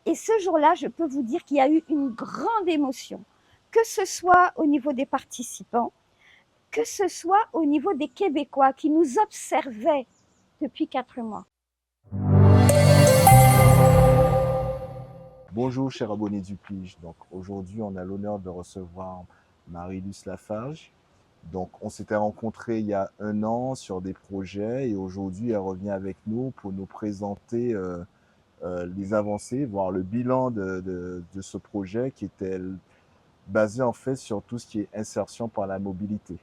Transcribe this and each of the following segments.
Et ce jour-là, je peux vous dire qu'il y a eu une grande émotion, que ce soit au niveau des participants, que ce soit au niveau des Québécois qui nous observaient depuis 4 mois. Bonjour, cher abonné du Plige. Donc aujourd'hui, on a l'honneur de recevoir Marie-Luce Lafarge. Donc on s'était rencontrés il y a un an sur des projets et aujourd'hui, elle revient avec nous pour nous présenter les avancées, voire le bilan de ce projet qui était basé en fait sur tout ce qui est insertion par la mobilité.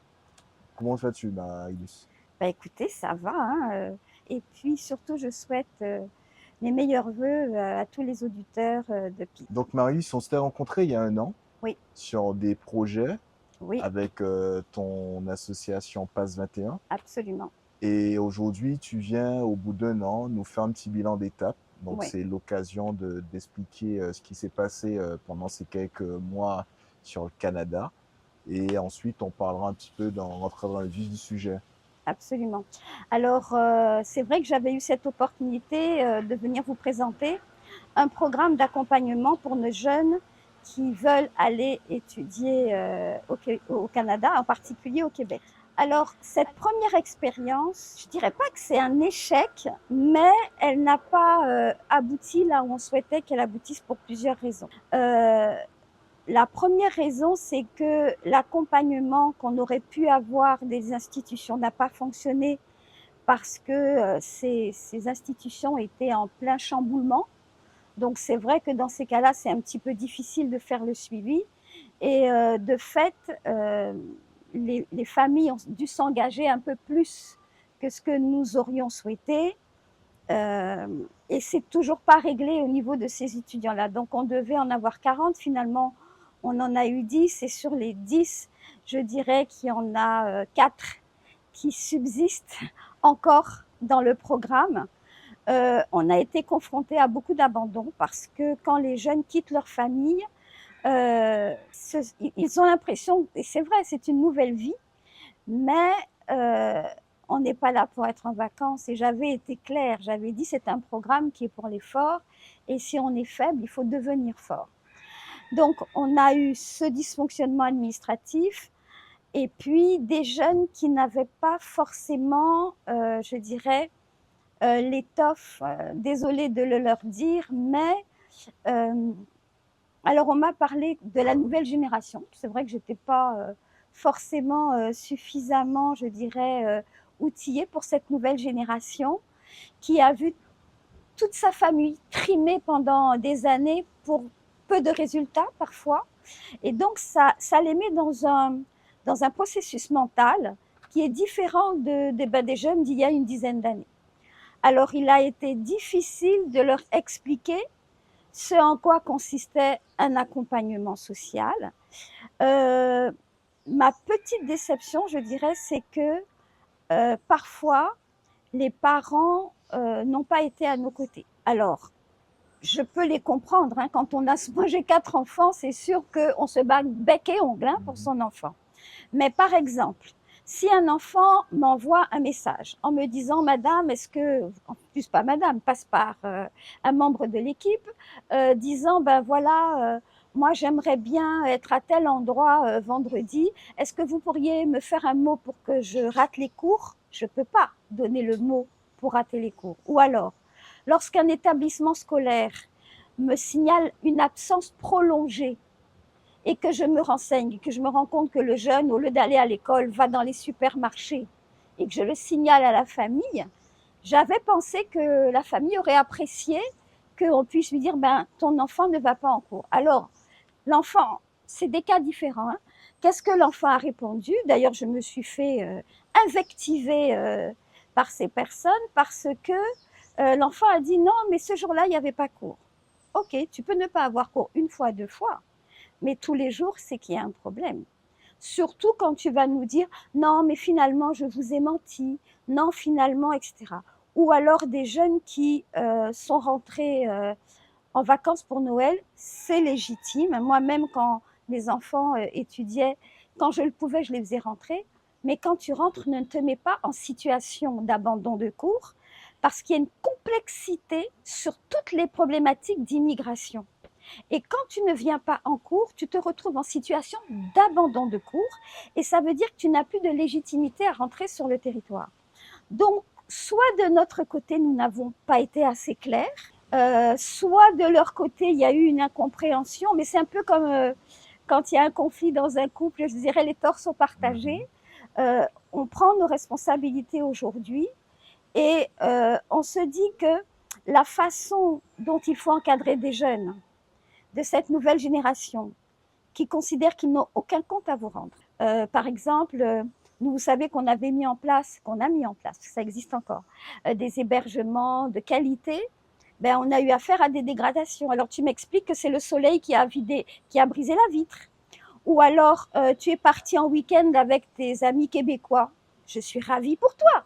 Comment vas-tu, Marie-Luce? Bah, écoutez, ça va. Et puis surtout, je souhaite mes meilleurs voeux à tous les auditeurs de PI. Donc Marie-Luce, on s'était rencontrés il y a un an Oui, sur des projets oui, avec ton association PASS 21. absolument. Et aujourd'hui, tu viens au bout d'un an nous faire un petit bilan d'étape. Donc, Oui. c'est l'occasion d'expliquer ce qui s'est passé pendant ces quelques mois sur le Canada. Et ensuite, on parlera un petit peu rentrer dans le vif du sujet. Absolument. Alors, c'est vrai que j'avais eu cette opportunité de venir vous présenter un programme d'accompagnement pour nos jeunes qui veulent aller étudier au Canada, en particulier au Québec. Alors, cette première expérience, je dirais pas que c'est un échec, mais elle n'a pas abouti là où on souhaitait qu'elle aboutisse pour plusieurs raisons. La première raison, c'est que l'accompagnement qu'on aurait pu avoir des institutions n'a pas fonctionné parce que ces institutions étaient en plein chamboulement. Donc c'est vrai que dans ces cas-là, c'est un petit peu difficile de faire le suivi. Et de fait, les familles ont dû s'engager un peu plus que ce que nous aurions souhaité. Et c'est toujours pas réglé au niveau de ces étudiants-là. Donc on devait en avoir 40, finalement on en a eu 10, et sur les 10, je dirais qu'il y en a 4 qui subsistent encore dans le programme. On a été confronté à beaucoup d'abandon parce que quand les jeunes quittent leur famille, ils ont l'impression, et c'est vrai, c'est une nouvelle vie, mais euh, on n'est pas là pour être en vacances. Et j'avais été claire, j'avais dit c'est un programme qui est pour les forts, et si on est faible, il faut devenir fort. Donc on a eu ce dysfonctionnement administratif, et puis des jeunes qui n'avaient pas forcément, je dirais, l'étoffe, désolée de le leur dire, mais euh, alors on m'a parlé de la nouvelle génération. C'est vrai que j'étais pas forcément suffisamment, je dirais, outillée pour cette nouvelle génération qui a vu toute sa famille trimée pendant des années pour peu de résultats parfois. Et donc ça les met dans un processus mental qui est différent des jeunes d'il y a une dizaine d'années. Alors il a été difficile de leur expliquer ce en quoi consistait un accompagnement social. Euh, Ma petite déception, je dirais, c'est que parfois, les parents n'ont pas été à nos côtés. Alors, je peux les comprendre. Hein, quand on a, moi j'ai 4 enfants, c'est sûr qu'on se bat bec et ongle pour son enfant. Mais par exemple, si un enfant m'envoie un message en me disant, Madame, est-ce que, en plus pas Madame, passe par un membre de l'équipe, disant, ben voilà, moi j'aimerais bien être à tel endroit vendredi, est-ce que vous pourriez me faire un mot pour que je rate les cours? Je ne peux pas donner le mot pour rater les cours. Ou alors, lorsqu'un établissement scolaire me signale une absence prolongée et que je me renseigne, que je me rends compte que le jeune, au lieu d'aller à l'école, va dans les supermarchés et que je le signale à la famille, j'avais pensé que la famille aurait apprécié qu'on puisse lui dire, ben, ton enfant ne va pas en cours. Alors, l'enfant, c'est des cas différents. Hein. Qu'est-ce que l'enfant a répondu? D'ailleurs, je me suis fait invectiver par ces personnes parce que l'enfant a dit non, mais ce jour-là, il n'y avait pas cours. Ok, tu peux ne pas avoir cours une fois, 2 fois, mais tous les jours, c'est qu'il y a un problème. Surtout quand tu vas nous dire non, mais finalement, je vous ai menti, non, finalement, etc. Ou alors des jeunes qui sont rentrés en vacances pour Noël, c'est légitime. Moi-même, quand mes enfants étudiaient, quand je le pouvais, je les faisais rentrer. Mais quand tu rentres, ne te mets pas en situation d'abandon de cours parce qu'il y a une complexité sur toutes les problématiques d'immigration. Et quand tu ne viens pas en cours, tu te retrouves en situation d'abandon de cours et ça veut dire que tu n'as plus de légitimité à rentrer sur le territoire. Donc, soit de notre côté, nous n'avons pas été assez clairs, soit de leur côté, il y a eu une incompréhension, mais c'est un peu comme quand il y a un conflit dans un couple, je dirais les torts sont partagés. On prend nos responsabilités aujourd'hui et on se dit que la façon dont il faut encadrer des jeunes de cette nouvelle génération qui considèrent qu'ils n'ont aucun compte à vous rendre. Par exemple, nous, vous savez qu'on a mis en place, ça existe encore, des hébergements de qualité. Ben, on a eu affaire à des dégradations. Alors, tu m'expliques que c'est le soleil qui a brisé la vitre. Ou alors, tu es parti en week-end avec tes amis québécois. Je suis ravie pour toi,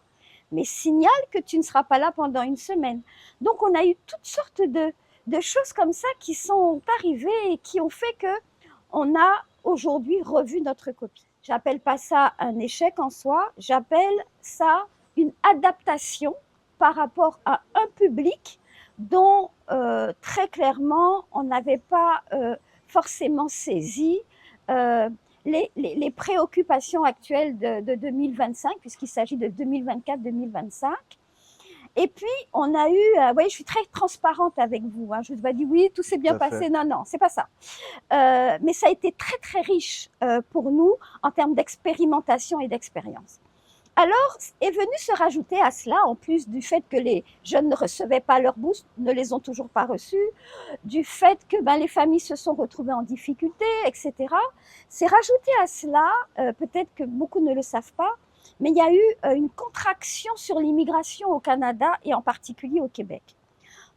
mais signale que tu ne seras pas là pendant une semaine. Donc, on a eu toutes sortes de choses comme ça qui sont arrivées et qui ont fait que on a aujourd'hui revu notre copie. J'appelle pas ça un échec en soi, j'appelle ça une adaptation par rapport à un public dont très clairement on n'avait pas forcément saisi les préoccupations actuelles de 2025, puisqu'il s'agit de 2024-2025. Et puis, on a eu, je suis très transparente avec vous, hein, je vous ai pas dit oui, tout s'est bien passé, non, c'est pas ça. Mais ça a été très, très riche pour nous en termes d'expérimentation et d'expérience. Alors, est venu se rajouter à cela, en plus du fait que les jeunes ne recevaient pas leur bourse, ne les ont toujours pas reçus, du fait que les familles se sont retrouvées en difficulté, etc. C'est rajouté à cela, peut-être que beaucoup ne le savent pas, mais il y a eu une contraction sur l'immigration au Canada et en particulier au Québec.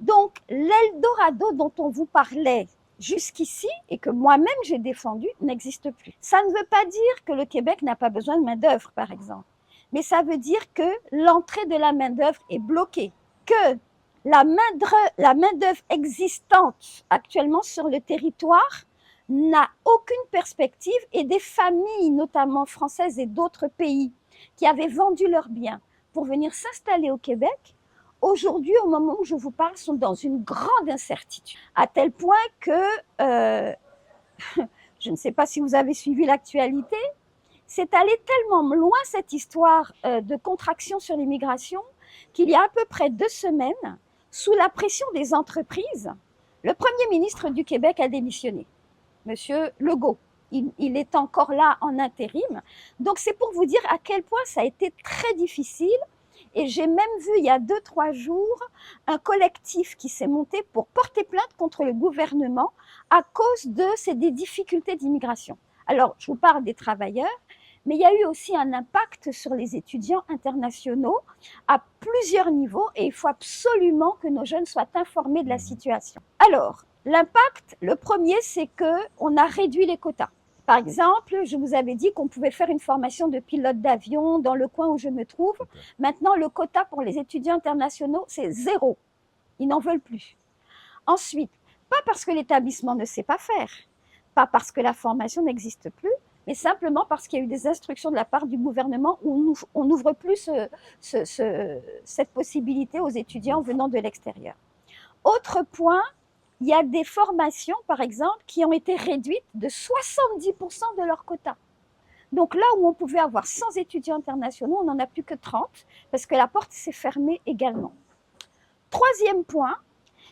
Donc, l'Eldorado dont on vous parlait jusqu'ici et que moi-même j'ai défendu n'existe plus. Ça ne veut pas dire que le Québec n'a pas besoin de main-d'œuvre, par exemple, mais ça veut dire que l'entrée de la main-d'œuvre est bloquée, que la main-d'œuvre existante actuellement sur le territoire n'a aucune perspective et des familles, notamment françaises et d'autres pays, qui avaient vendu leurs biens pour venir s'installer au Québec, aujourd'hui, au moment où je vous parle, sont dans une grande incertitude, à tel point que, je ne sais pas si vous avez suivi l'actualité, c'est allé tellement loin cette histoire de contraction sur l'immigration qu'il y a à peu près 2 semaines, sous la pression des entreprises, le Premier ministre du Québec a démissionné, Monsieur Legault. Il est encore là en intérim. Donc, c'est pour vous dire à quel point ça a été très difficile. Et j'ai même vu, il y a 2-3 jours, un collectif qui s'est monté pour porter plainte contre le gouvernement à cause des difficultés d'immigration. Alors, je vous parle des travailleurs, mais il y a eu aussi un impact sur les étudiants internationaux à plusieurs niveaux et il faut absolument que nos jeunes soient informés de la situation. Alors, l'impact, le premier, c'est qu'on a réduit les quotas. Par exemple, je vous avais dit qu'on pouvait faire une formation de pilote d'avion dans le coin où je me trouve. Maintenant, le quota pour les étudiants internationaux, c'est 0. Ils n'en veulent plus. Ensuite, pas parce que l'établissement ne sait pas faire, pas parce que la formation n'existe plus, mais simplement parce qu'il y a eu des instructions de la part du gouvernement où on n'ouvre plus cette possibilité aux étudiants venant de l'extérieur. Autre point, il y a des formations, par exemple, qui ont été réduites de 70% de leur quota. Donc là où on pouvait avoir 100 étudiants internationaux, on n'en a plus que 30, parce que la porte s'est fermée également. Troisième point,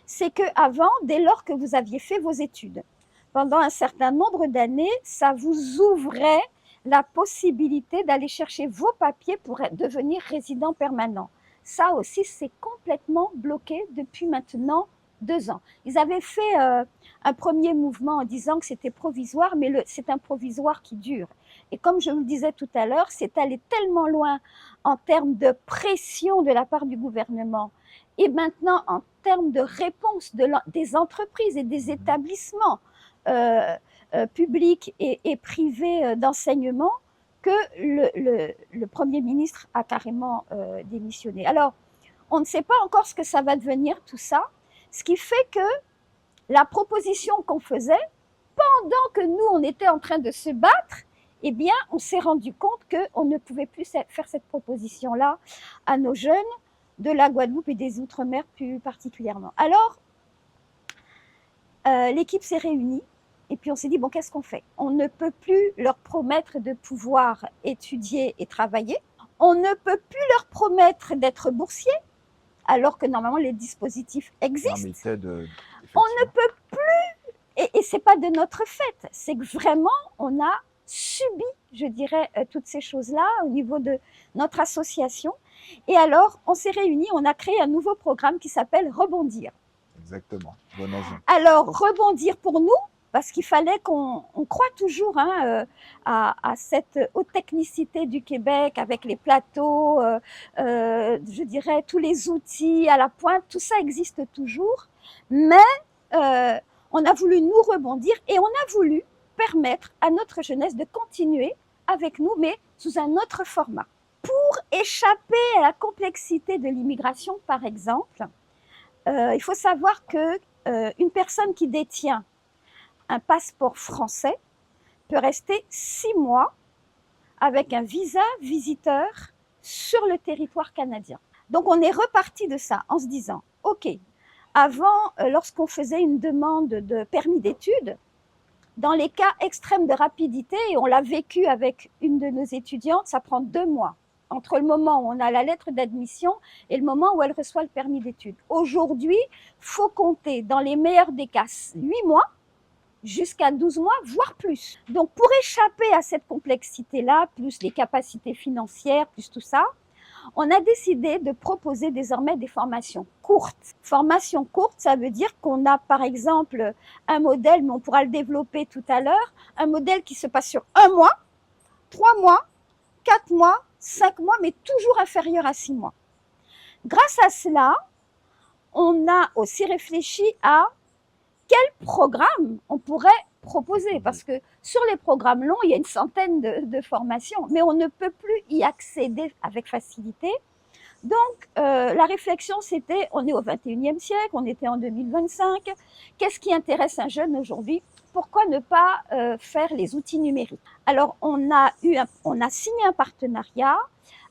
c'est qu'avant, dès lors que vous aviez fait vos études, pendant un certain nombre d'années, ça vous ouvrait la possibilité d'aller chercher vos papiers pour devenir résident permanent. Ça aussi, c'est complètement bloqué depuis maintenant 2 ans. Ils avaient fait un premier mouvement en disant que c'était provisoire, mais c'est un provisoire qui dure. Et comme je vous le disais tout à l'heure, c'est allé tellement loin en termes de pression de la part du gouvernement et maintenant en termes de réponse des entreprises et des établissements publics et privés d'enseignement que le Premier ministre a carrément démissionné. Alors, on ne sait pas encore ce que ça va devenir tout ça, ce qui fait que la proposition qu'on faisait, pendant que nous, on était en train de se battre, eh bien, on s'est rendu compte qu'on ne pouvait plus faire cette proposition-là à nos jeunes. de la Guadeloupe et des Outre-mer plus particulièrement. Alors, l'équipe s'est réunie et puis on s'est dit, bon, qu'est-ce qu'on fait? On ne peut plus leur promettre de pouvoir étudier et travailler. On ne peut plus leur promettre d'être boursiers, alors que normalement les dispositifs existent. Non, mais il t'aide, On ne peut plus, et c'est pas de notre fait, c'est que vraiment on a subi, je dirais, toutes ces choses-là au niveau de notre association. Et alors, on s'est réunis, on a créé un nouveau programme qui s'appelle Rebondir. Exactement. Bon engin. Alors, rebondir pour nous, parce qu'il fallait qu'on croit toujours à cette haute technicité du Québec avec les plateaux, je dirais tous les outils à la pointe, tout ça existe toujours, mais on a voulu nous rebondir et on a voulu permettre à notre jeunesse de continuer avec nous, mais sous un autre format. Pour échapper à la complexité de l'immigration, par exemple, il faut savoir que une personne qui détient un passeport français peut rester 6 mois avec un visa visiteur sur le territoire canadien. Donc on est reparti de ça en se disant, ok, avant, lorsqu'on faisait une demande de permis d'études, dans les cas extrêmes de rapidité, et on l'a vécu avec une de nos étudiantes, ça prend 2 mois entre le moment où on a la lettre d'admission et le moment où elle reçoit le permis d'études. Aujourd'hui, faut compter dans les meilleurs des cas 8 mois jusqu'à 12 mois, voire plus. Donc, pour échapper à cette complexité-là, plus les capacités financières, plus tout ça, on a décidé de proposer désormais des formations courtes. Formation courte, ça veut dire qu'on a par exemple un modèle, mais on pourra le développer tout à l'heure, un modèle qui se passe sur 1 mois, 3 mois, 4 mois, 5 mois, mais toujours inférieur à 6 mois. Grâce à cela, on a aussi réfléchi à quel programme on pourrait proposer, parce que sur les programmes longs, il y a une centaine de formations, mais on ne peut plus y accéder avec facilité. Donc, la réflexion, c'était, on est au 21e siècle, on était en 2025, qu'est-ce qui intéresse un jeune aujourd'hui? Pourquoi ne pas faire les outils numériques? Alors, on a signé un partenariat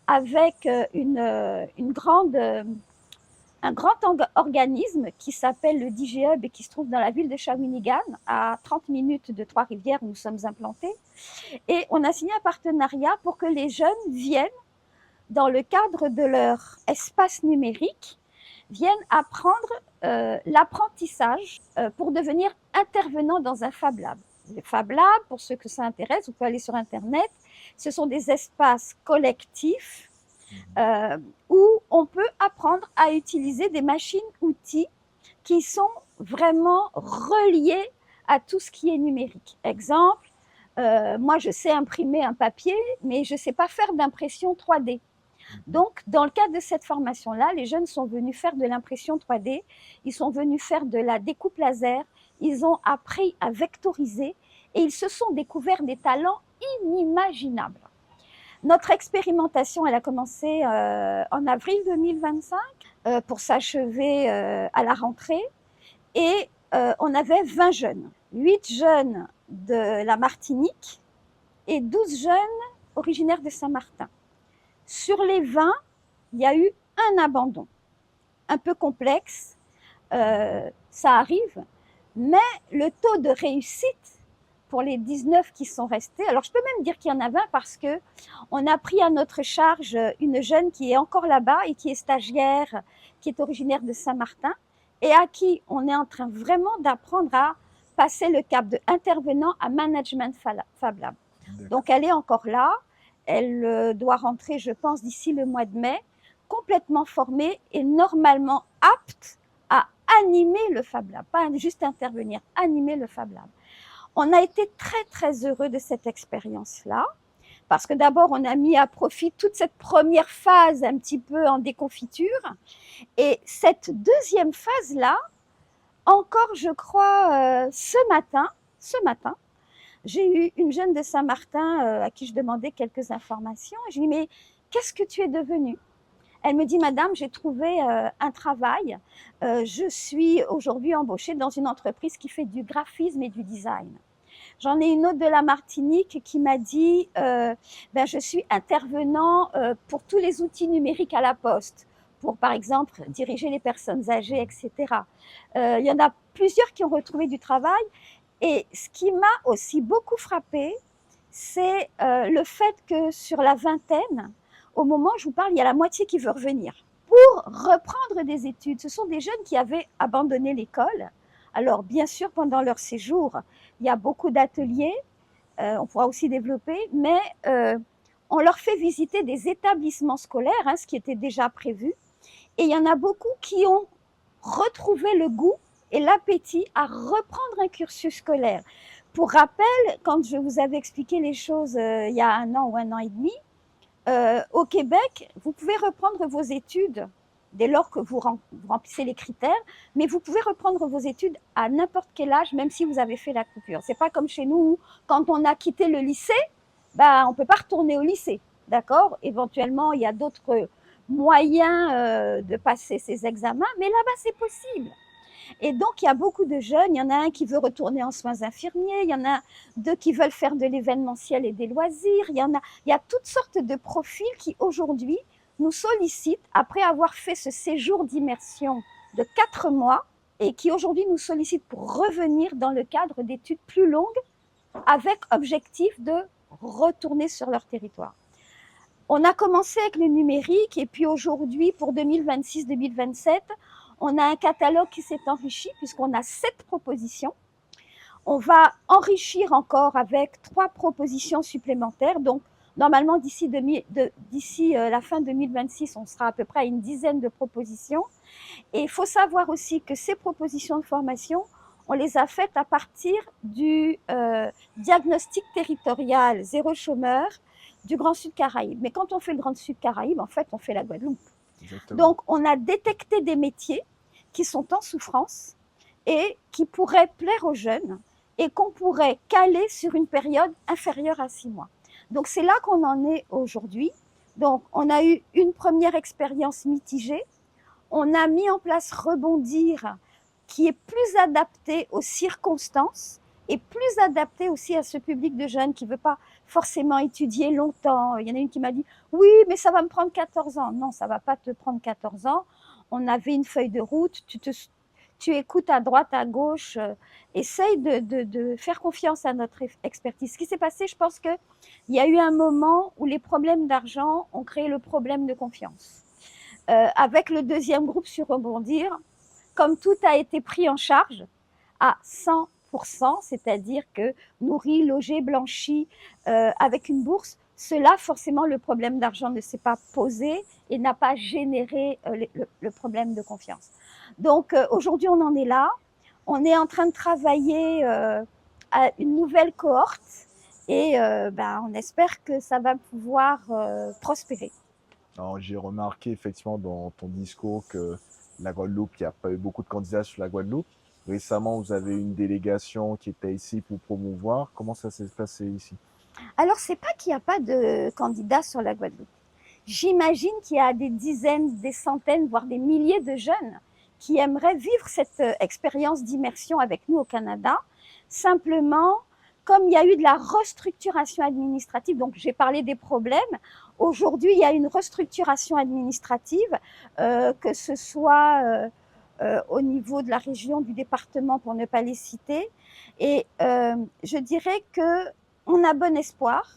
avec un grand organisme qui s'appelle le DigiHub et qui se trouve dans la ville de Shawinigan, à 30 minutes de Trois-Rivières où nous sommes implantés. Et on a signé un partenariat pour que les jeunes viennent, dans le cadre de leur espace numérique, viennent apprendre l'apprentissage pour devenir intervenants dans un Fab Lab. Les Fab Labs, pour ceux que ça intéresse, vous pouvez aller sur Internet, ce sont des espaces collectifs où on peut apprendre à utiliser des machines-outils qui sont vraiment reliés à tout ce qui est numérique. Exemple, moi je sais imprimer un papier, mais je ne sais pas faire d'impression 3D. Donc, dans le cadre de cette formation-là, les jeunes sont venus faire de l'impression 3D, ils sont venus faire de la découpe laser, ils ont appris à vectoriser et ils se sont découverts des talents inimaginables. Notre expérimentation, elle a commencé en avril 2025 pour s'achever à la rentrée et on avait 20 jeunes, 8 jeunes de la Martinique et 12 jeunes originaires de Saint-Martin. Sur les 20, il y a eu un abandon, un peu complexe, ça arrive, mais le taux de réussite pour les 19 qui sont restés, alors je peux même dire qu'il y en a 20 parce que on a pris à notre charge une jeune qui est encore là-bas et qui est stagiaire, qui est originaire de Saint-Martin et à qui on est en train vraiment d'apprendre à passer le cap de intervenant à management Fab Lab. Donc elle est encore là. Elle doit rentrer, je pense, d'ici le mois de mai, complètement formée et normalement apte à animer le Fab Lab, pas juste intervenir, animer le Fab Lab. On a été très, très heureux de cette expérience-là, parce que d'abord, on a mis à profit toute cette première phase un petit peu en déconfiture, et cette deuxième phase-là, encore, je crois, ce matin, j'ai eu une jeune de Saint-Martin à qui je demandais quelques informations. Je lui ai dit, mais qu'est-ce que tu es devenue? Elle me dit, madame, j'ai trouvé un travail. Je suis aujourd'hui embauchée dans une entreprise qui fait du graphisme et du design. J'en ai une autre de la Martinique qui m'a dit, je suis intervenant pour tous les outils numériques à la poste, pour, par exemple, diriger les personnes âgées, etc. Il y en a plusieurs qui ont retrouvé du travail. Et ce qui m'a aussi beaucoup frappée, c'est le fait que sur la vingtaine, au moment où je vous parle, il y a la moitié qui veut revenir pour reprendre des études. Ce sont des jeunes qui avaient abandonné l'école. Alors, bien sûr, pendant leur séjour, il y a beaucoup d'ateliers, on pourra aussi développer, mais on leur fait visiter des établissements scolaires, hein, ce qui était déjà prévu. Et il y en a beaucoup qui ont retrouvé le goût et l'appétit à reprendre un cursus scolaire. Pour rappel, quand je vous avais expliqué les choses il y a 1 an ou 1 an et demi, au Québec, vous pouvez reprendre vos études dès lors que vous remplissez les critères, mais vous pouvez reprendre vos études à n'importe quel âge, même si vous avez fait la coupure. C'est pas comme chez nous où, quand on a quitté le lycée, ben, on peut pas retourner au lycée, d'accord? Éventuellement, il y a d'autres moyens de passer ces examens, mais là-bas, c'est possible. Et donc, il y a beaucoup de jeunes. Il y en a un qui veut retourner en soins infirmiers. Il y en a 2 qui veulent faire de l'événementiel et des loisirs. Il y a toutes sortes de profils qui, aujourd'hui, nous sollicitent après avoir fait ce séjour d'immersion de 4 mois et qui, aujourd'hui, nous sollicitent pour revenir dans le cadre d'études plus longues avec objectif de retourner sur leur territoire. On a commencé avec le numérique et puis aujourd'hui, pour 2026-2027, on a un catalogue qui s'est enrichi puisqu'on a 7 propositions. On va enrichir encore avec 3 propositions supplémentaires. Donc, normalement, d'ici la fin 2026, on sera à peu près à une dizaine de propositions. Et il faut savoir aussi que ces propositions de formation, on les a faites à partir du diagnostic territorial zéro chômeur du Grand Sud Caraïbe. Mais quand on fait le Grand Sud Caraïbe, en fait, on fait la Guadeloupe. Exactement. Donc, on a détecté des métiers qui sont en souffrance et qui pourraient plaire aux jeunes et qu'on pourrait caler sur une période inférieure à 6 mois. Donc, c'est là qu'on en est aujourd'hui. Donc, on a eu une première expérience mitigée. On a mis en place Rebondir, qui est plus adapté aux circonstances et plus adapté aussi à ce public de jeunes qui ne veut pas forcément étudier longtemps. Il y en a une qui m'a dit « Oui, mais ça va me prendre 14 ans. » Non, ça ne va pas te prendre 14 ans. On avait une feuille de route, tu écoutes à droite, à gauche, essaye de faire confiance à notre expertise. Ce qui s'est passé, je pense qu'il y a eu un moment où les problèmes d'argent ont créé le problème de confiance. Avec le deuxième groupe sur Rebondir, comme tout a été pris en charge à 100%, c'est-à-dire que nourri, logé, blanchi, avec une bourse, cela, forcément, le problème d'argent ne s'est pas posé et n'a pas généré le problème de confiance. Donc, aujourd'hui, on en est là. On est en train de travailler à une nouvelle cohorte et on espère que ça va pouvoir prospérer. Alors, j'ai remarqué effectivement dans ton discours que la Guadeloupe, il n'y a pas eu beaucoup de candidats sur la Guadeloupe. Récemment, vous avez une délégation qui était ici pour promouvoir. Comment ça s'est passé ici? Alors, c'est pas qu'il n'y a pas de candidats sur la Guadeloupe. J'imagine qu'il y a des dizaines, des centaines, voire des milliers de jeunes qui aimeraient vivre cette expérience d'immersion avec nous au Canada. Simplement, comme il y a eu de la restructuration administrative, donc j'ai parlé des problèmes, aujourd'hui il y a une restructuration administrative, que ce soit au niveau de la région, du département, pour ne pas les citer. Et je dirais qu'on a bon espoir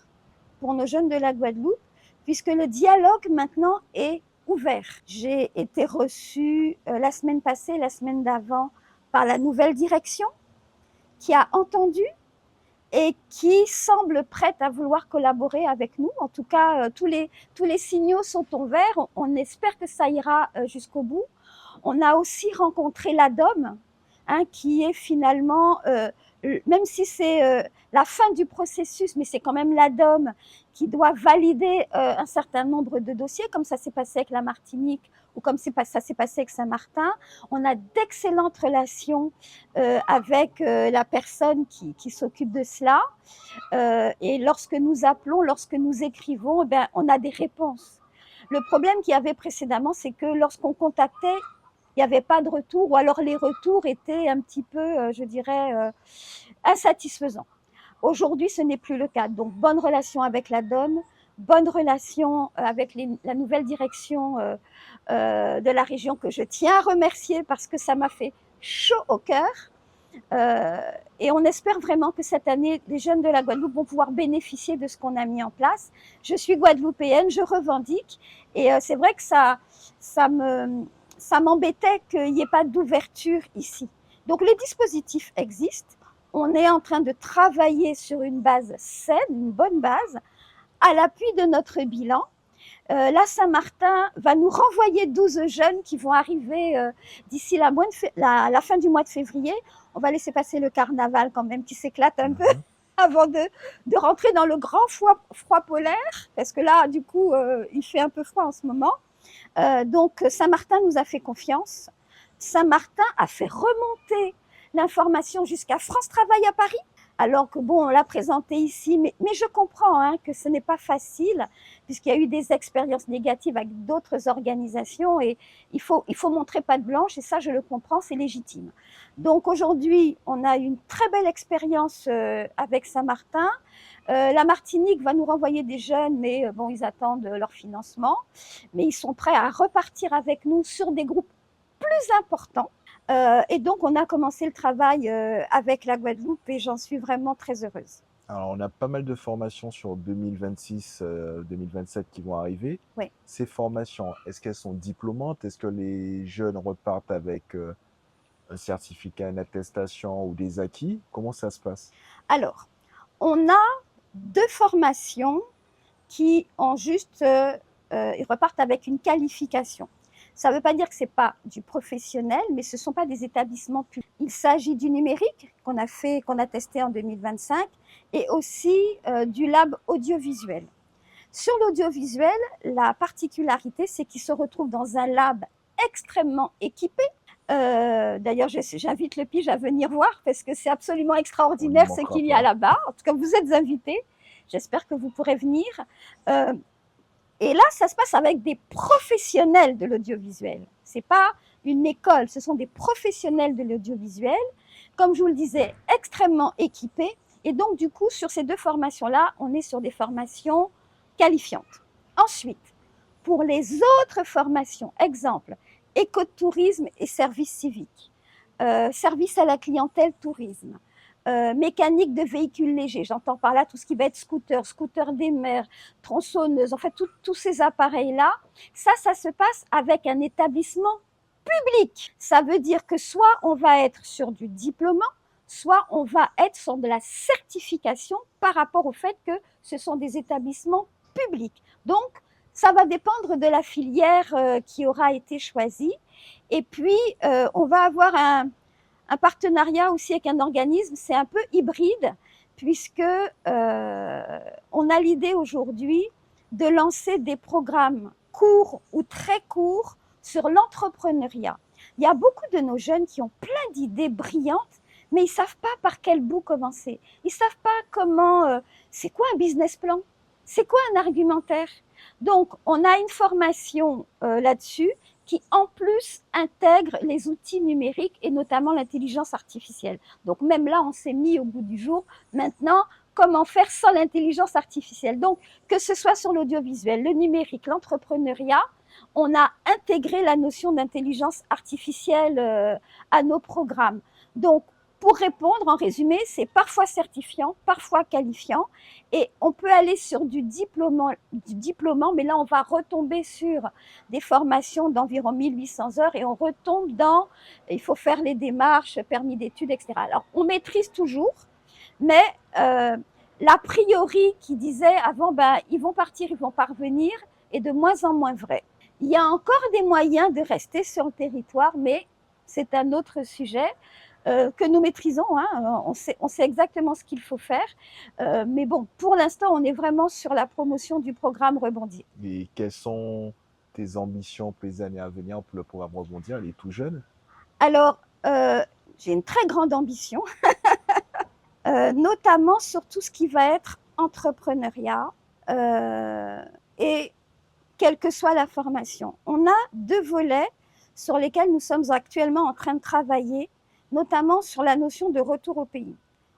pour nos jeunes de la Guadeloupe, puisque le dialogue maintenant est ouvert. J'ai été reçue la semaine passée, la semaine d'avant, par la nouvelle direction, qui a entendu et qui semble prête à vouloir collaborer avec nous. En tout cas, tous les signaux sont au vert. On espère que ça ira jusqu'au bout. On a aussi rencontré l'ADOM, qui est finalement, même si c'est la fin du processus, mais c'est quand même l'ADOM qui doit valider un certain nombre de dossiers, comme ça s'est passé avec la Martinique ou comme ça s'est passé avec Saint-Martin. On a d'excellentes relations avec la personne qui s'occupe de cela. Et lorsque nous appelons, lorsque nous écrivons, on a des réponses. Le problème qu'il y avait précédemment, c'est que lorsqu'on contactait, il n'y avait pas de retour, ou alors les retours étaient un petit peu, je dirais, insatisfaisants. Aujourd'hui, ce n'est plus le cas. Donc, bonne relation avec la DOM, bonnes relations avec la nouvelle direction de la région que je tiens à remercier parce que ça m'a fait chaud au cœur. Et on espère vraiment que cette année, les jeunes de la Guadeloupe vont pouvoir bénéficier de ce qu'on a mis en place. Je suis guadeloupéenne, je revendique, et c'est vrai que ça m'embêtait qu'il n'y ait pas d'ouverture ici. Donc les dispositifs existent. On est en train de travailler sur une base saine, une bonne base, à l'appui de notre bilan. La Saint-Martin va nous renvoyer 12 jeunes qui vont arriver d'ici la fin du mois de février. On va laisser passer le carnaval quand même qui s'éclate un peu avant de rentrer dans le grand froid polaire, parce que là, du coup, il fait un peu froid en ce moment. Donc, Saint-Martin nous a fait confiance. Saint-Martin a fait remonter l'information jusqu'à France Travail à Paris, alors que bon, on l'a présenté ici, mais je comprends que ce n'est pas facile, puisqu'il y a eu des expériences négatives avec d'autres organisations, et il faut montrer patte blanche, et ça, je le comprends, c'est légitime. Donc aujourd'hui, on a une très belle expérience avec Saint-Martin. La Martinique va nous renvoyer des jeunes, mais bon, ils attendent leur financement, mais ils sont prêts à repartir avec nous sur des groupes plus importants. Et donc, on a commencé le travail avec la Guadeloupe et j'en suis vraiment très heureuse. Alors, on a pas mal de formations sur 2026, 2027 qui vont arriver. Oui. Ces formations, est-ce qu'elles sont diplômantes? Est-ce que les jeunes repartent avec un certificat, une attestation ou des acquis? Comment ça se passe? Alors, on a 2 formations qui ont juste, ils repartent avec une qualification. Ça ne veut pas dire que ce n'est pas du professionnel, mais ce ne sont pas des établissements publics. Il s'agit du numérique qu'on a testé en 2025 et aussi du lab audiovisuel. Sur l'audiovisuel, la particularité, c'est qu'il se retrouve dans un lab extrêmement équipé. D'ailleurs, j'invite le Pige à venir voir parce que c'est absolument extraordinaire ce qu'il y a là-bas. En tout cas, vous êtes invités. J'espère que vous pourrez venir. Et là, ça se passe avec des professionnels de l'audiovisuel. Ce n'est pas une école, ce sont des professionnels de l'audiovisuel, comme je vous le disais, extrêmement équipés. Et donc, du coup, sur ces 2 formations-là, on est sur des formations qualifiantes. Ensuite, pour les autres formations, exemple, écotourisme et service civique, service à la clientèle tourisme, mécanique de véhicules légers, j'entends par là tout ce qui va être scooter des mers, tronçonneuse, en fait tous ces appareils-là, ça se passe avec un établissement public. Ça veut dire que soit on va être sur du diplômant, soit on va être sur de la certification par rapport au fait que ce sont des établissements publics. Donc, ça va dépendre de la filière qui aura été choisie. Et puis, on va avoir un partenariat aussi avec un organisme, c'est un peu hybride, puisque on a l'idée aujourd'hui de lancer des programmes courts ou très courts sur l'entrepreneuriat. Il y a beaucoup de nos jeunes qui ont plein d'idées brillantes, mais ils ne savent pas par quel bout commencer. Ils ne savent pas comment, c'est quoi un business plan? C'est quoi un argumentaire? Donc, on a une formation là-dessus qui en plus intègre les outils numériques et notamment l'intelligence artificielle. Donc même là, on s'est mis au bout du jour. Maintenant, comment faire sans l'intelligence artificielle? Donc, que ce soit sur l'audiovisuel, le numérique, l'entrepreneuriat, on a intégré la notion d'intelligence artificielle à nos programmes. Donc, pour répondre, en résumé, c'est parfois certifiant, parfois qualifiant, et on peut aller sur du diplômant, mais là, on va retomber sur des formations d'environ 1800 heures, et on retombe dans, il faut faire les démarches, permis d'études, etc. Alors, on maîtrise toujours, mais l'a priori qui disait avant, ils vont partir, ils vont parvenir, est de moins en moins vrai. Il y a encore des moyens de rester sur le territoire, mais c'est un autre sujet. Que nous maîtrisons, on sait exactement ce qu'il faut faire. Mais bon, pour l'instant, on est vraiment sur la promotion du programme Rebondir. Et quelles sont tes ambitions pour les années à venir pour le programme Rebondir? Il est tout jeune. Alors, j'ai une très grande ambition, notamment sur tout ce qui va être entrepreneuriat et quelle que soit la formation. On a 2 volets sur lesquels nous sommes actuellement en train de travailler, notamment sur la notion de retour au pays.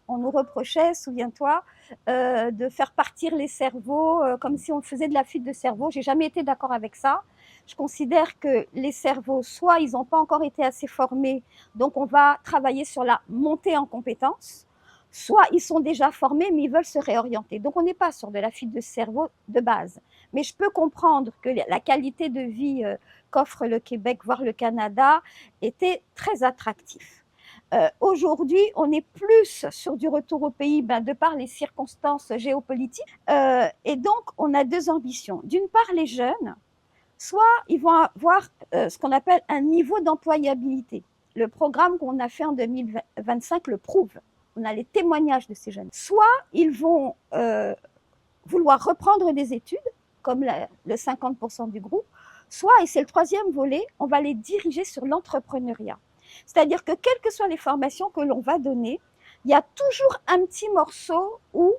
On nous reprochait, souviens-toi, de faire partir les cerveaux comme si on faisait de la fuite de cerveau. J'ai jamais été d'accord avec ça. Je considère que les cerveaux, soit ils n'ont pas encore été assez formés, donc on va travailler sur la montée en compétences, soit ils sont déjà formés, mais ils veulent se réorienter. Donc on n'est pas sur de la fuite de cerveau de base. Mais je peux comprendre que la qualité de vie qu'offre le Québec, voire le Canada, était très attractif. Aujourd'hui, on est plus sur du retour au pays de par les circonstances géopolitiques. Et donc, on a deux ambitions. D'une part, les jeunes, soit ils vont avoir ce qu'on appelle un niveau d'employabilité. Le programme qu'on a fait en 2025 le prouve. On a les témoignages de ces jeunes. Soit ils vont vouloir reprendre des études, comme le 50% du groupe, soit, et c'est le troisième volet, on va les diriger sur l'entrepreneuriat. C'est-à-dire que quelles que soient les formations que l'on va donner, il y a toujours un petit morceau où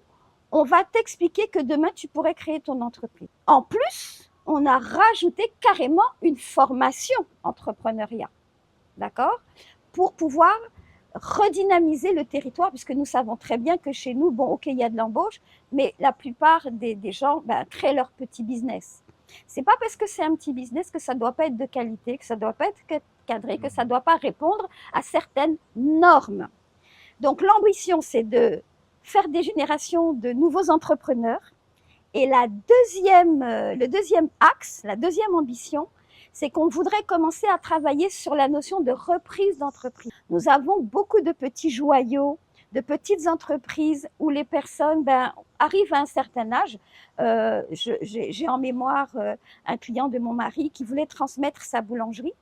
on va t'expliquer que demain, tu pourrais créer ton entreprise. En plus, on a rajouté carrément une formation entrepreneuriat, d'accord, pour pouvoir redynamiser le territoire, puisque nous savons très bien que chez nous, bon, ok, il y a de l'embauche, mais la plupart des gens créent leur petit business. C'est pas parce que c'est un petit business que ça doit pas être de qualité, que ça doit pas être cadré, que ça doit pas répondre à certaines normes. Donc l'ambition, c'est de faire des générations de nouveaux entrepreneurs. Et le deuxième axe, la deuxième ambition, c'est qu'on voudrait commencer à travailler sur la notion de reprise d'entreprise. Nous avons beaucoup de petits joyaux, de petites entreprises où les personnes arrivent à un certain âge. J'ai en mémoire un client de mon mari qui voulait transmettre sa boulangerie.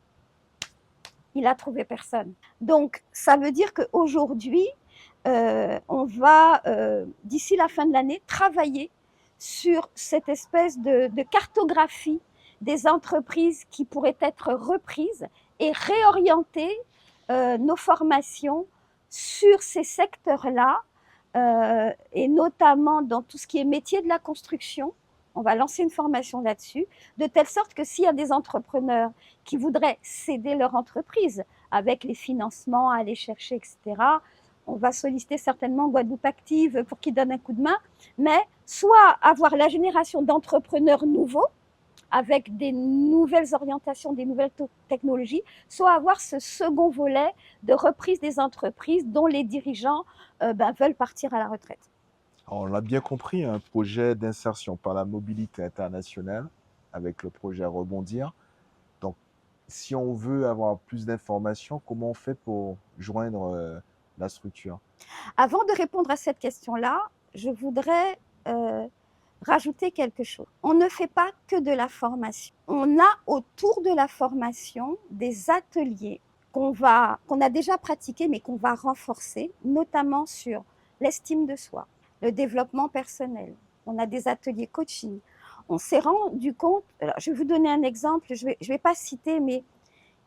Il a trouvé personne. Donc, ça veut dire qu'aujourd'hui, on va, d'ici la fin de l'année, travailler sur cette espèce de cartographie des entreprises qui pourraient être reprises et réorienter nos formations sur ces secteurs-là, et notamment dans tout ce qui est métier de la construction. On va lancer une formation là-dessus, de telle sorte que s'il y a des entrepreneurs qui voudraient céder leur entreprise avec les financements à aller chercher, etc., on va solliciter certainement Guadeloupe Active pour qu'ils donnent un coup de main, mais soit avoir la génération d'entrepreneurs nouveaux, avec des nouvelles orientations, des nouvelles technologies, soit avoir ce second volet de reprise des entreprises dont les dirigeants veulent partir à la retraite. Alors, on l'a bien compris, un projet d'insertion par la mobilité internationale avec le projet Rebondir. Donc, si on veut avoir plus d'informations, comment on fait pour joindre la structure? Avant de répondre à cette question-là, je voudrais rajouter quelque chose. On ne fait pas que de la formation. On a autour de la formation des ateliers qu'on a déjà pratiqués mais qu'on va renforcer, notamment sur l'estime de soi, le développement personnel. On a des ateliers coaching. On s'est rendu compte, alors je vais vous donner un exemple, je vais pas citer, mais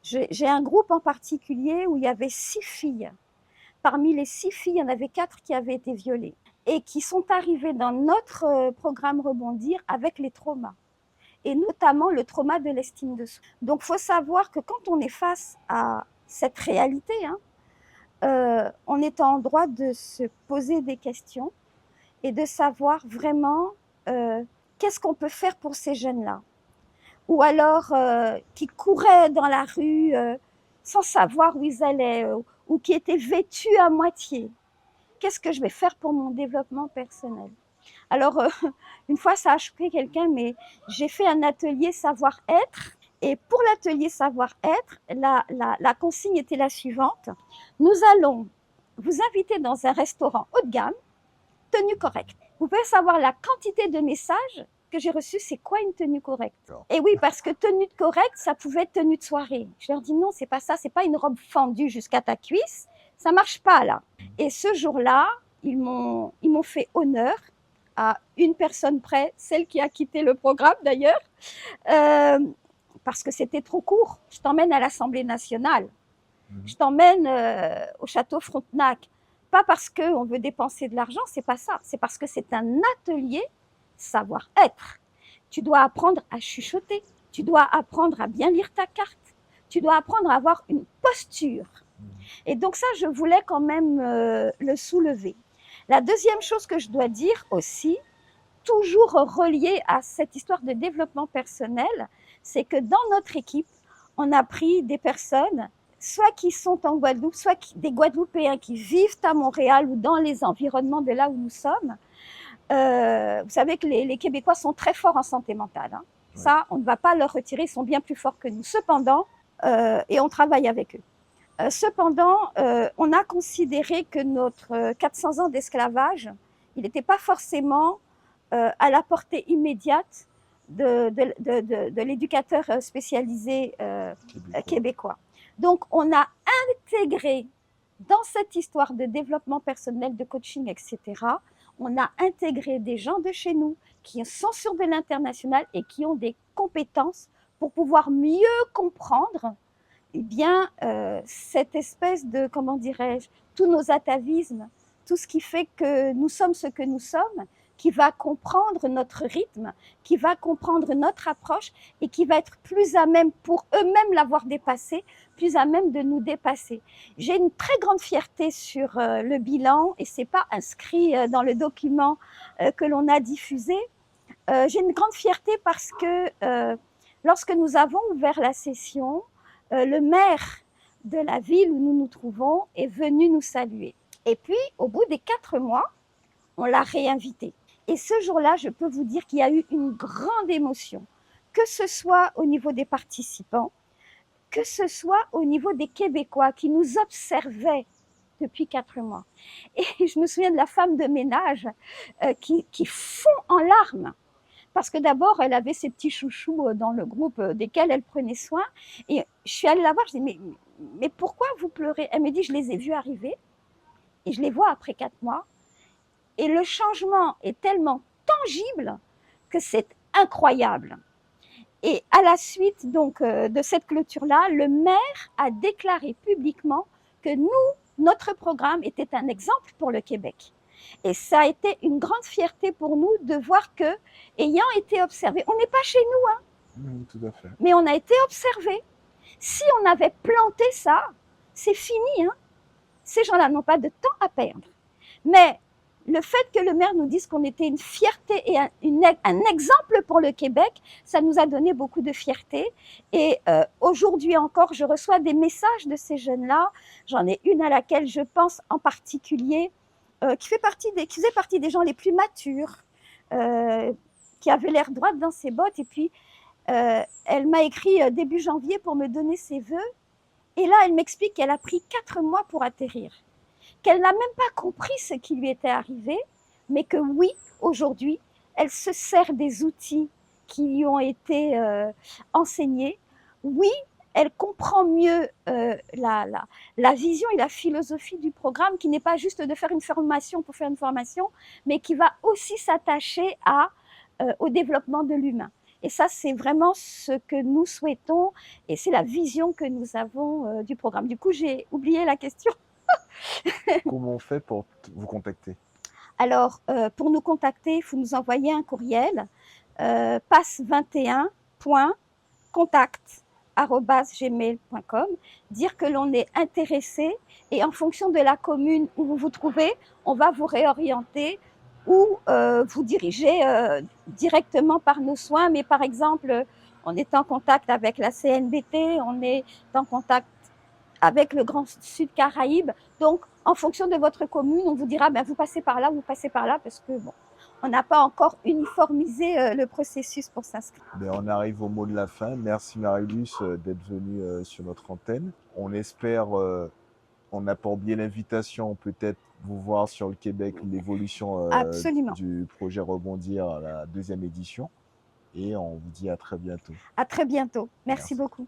j'ai un groupe en particulier où il y avait 6 filles. Parmi les 6 filles, il y en avait 4 qui avaient été violées et qui sont arrivées dans notre programme Rebondir avec les traumas, et notamment le trauma de l'estime de soi. Donc, il faut savoir que quand on est face à cette réalité, on est en droit de se poser des questions et de savoir vraiment qu'est-ce qu'on peut faire pour ces jeunes-là. Ou alors qui couraient dans la rue sans savoir où ils allaient, ou qui étaient vêtus à moitié. Qu'est-ce que je vais faire pour mon développement personnel? Alors, une fois, ça a choqué quelqu'un, mais j'ai fait un atelier savoir-être. Et pour l'atelier savoir-être, la consigne était la suivante. Nous allons vous inviter dans un restaurant haut de gamme, tenue correcte. Vous pouvez savoir la quantité de messages que j'ai reçus, c'est quoi une tenue correcte? Et oui, parce que tenue correcte, ça pouvait être tenue de soirée. Je leur dis non, c'est pas ça, c'est pas une robe fendue jusqu'à ta cuisse, ça marche pas là. Et ce jour-là, ils m'ont fait honneur à une personne près, celle qui a quitté le programme d'ailleurs, parce que c'était trop court. Je t'emmène à l'Assemblée nationale, je t'emmène au château Frontenac. Pas parce qu'on veut dépenser de l'argent, c'est pas ça. C'est parce que c'est un atelier savoir-être. Tu dois apprendre à chuchoter. Tu dois apprendre à bien lire ta carte. Tu dois apprendre à avoir une posture. Et donc ça, je voulais quand même le soulever. La deuxième chose que je dois dire aussi, toujours reliée à cette histoire de développement personnel, c'est que dans notre équipe, on a pris des personnes, soit qui sont en Guadeloupe, soit des Guadeloupéens qui vivent à Montréal ou dans les environnements de là où nous sommes. Vous savez que les Québécois sont très forts en santé mentale. Hein. Oui. Ça, on ne va pas leur retirer, ils sont bien plus forts que nous. Cependant, et on travaille avec eux. Cependant, on a considéré que notre 400 ans d'esclavage, il n'était pas forcément à la portée immédiate de l'éducateur spécialisé québécois. Donc, on a intégré dans cette histoire de développement personnel, de coaching, etc., on a intégré des gens de chez nous qui sont sur de l'international et qui ont des compétences pour pouvoir mieux comprendre eh bien, cette espèce de, comment dirais-je, tous nos atavismes, tout ce qui fait que nous sommes ce que nous sommes, qui va comprendre notre rythme, qui va comprendre notre approche et qui va être plus à même, pour eux-mêmes l'avoir dépassé, plus à même de nous dépasser. J'ai une très grande fierté sur le bilan, et c'est pas inscrit dans le document que l'on a diffusé. J'ai une grande fierté parce que lorsque nous avons ouvert la session, le maire de la ville où nous nous trouvons est venu nous saluer. Et puis, au bout des 4 mois, on l'a réinvité. Et ce jour-là, je peux vous dire qu'il y a eu une grande émotion, que ce soit au niveau des participants, que ce soit au niveau des Québécois qui nous observaient depuis 4 mois. Et je me souviens de la femme de ménage qui fond en larmes. Parce que d'abord, elle avait ses petits chouchous dans le groupe desquels elle prenait soin. Et je suis allée la voir, je dis, mais pourquoi vous pleurez? Elle me dit, je les ai vus arriver et je les vois après 4 mois. Et le changement est tellement tangible que c'est incroyable. Et à la suite donc de cette clôture-là, le maire a déclaré publiquement que notre programme était un exemple pour le Québec. Et ça a été une grande fierté pour nous de voir que, ayant été observés, on n'est pas chez nous, hein, tout à fait. Mais on a été observés. Si on avait planté ça, c'est fini, hein. Ces gens-là n'ont pas de temps à perdre. Mais le fait que le maire nous dise qu'on était une fierté et un exemple pour le Québec, ça nous a donné beaucoup de fierté. Et aujourd'hui encore, je reçois des messages de ces jeunes-là. J'en ai une à laquelle je pense en particulier, qui faisait partie des gens les plus matures, qui avait l'air droite dans ses bottes. Et puis, elle m'a écrit début janvier pour me donner ses vœux. Et là, elle m'explique qu'elle a pris 4 mois pour atterrir. Qu'elle n'a même pas compris ce qui lui était arrivé, mais que oui, aujourd'hui, elle se sert des outils qui lui ont été enseignés. Oui, elle comprend mieux la vision et la philosophie du programme, qui n'est pas juste de faire une formation pour faire une formation, mais qui va aussi s'attacher au développement de l'humain. Et ça, c'est vraiment ce que nous souhaitons, et c'est la vision que nous avons du programme. Du coup, j'ai oublié la question. Comment on fait pour vous contacter? Alors, pour nous contacter, il faut nous envoyer un courriel, passe21.contact@gmail.com, dire que l'on est intéressé, et en fonction de la commune où vous vous trouvez, on va vous réorienter ou vous diriger directement par nos soins. Mais par exemple, on est en contact avec la CNBT, on est en contact avec le Grand Sud Caraïbes. Donc, en fonction de votre commune, on vous dira, vous passez par là, vous passez par là, parce que bon, on n'a pas encore uniformisé le processus pour s'inscrire. On arrive au mot de la fin. Merci Marie-Luce d'être venue sur notre antenne. On espère, on apporte bien l'invitation, peut-être vous voir sur le Québec, l'évolution du projet Rebondir à la 2e édition. Et on vous dit à très bientôt. À très bientôt. Merci beaucoup.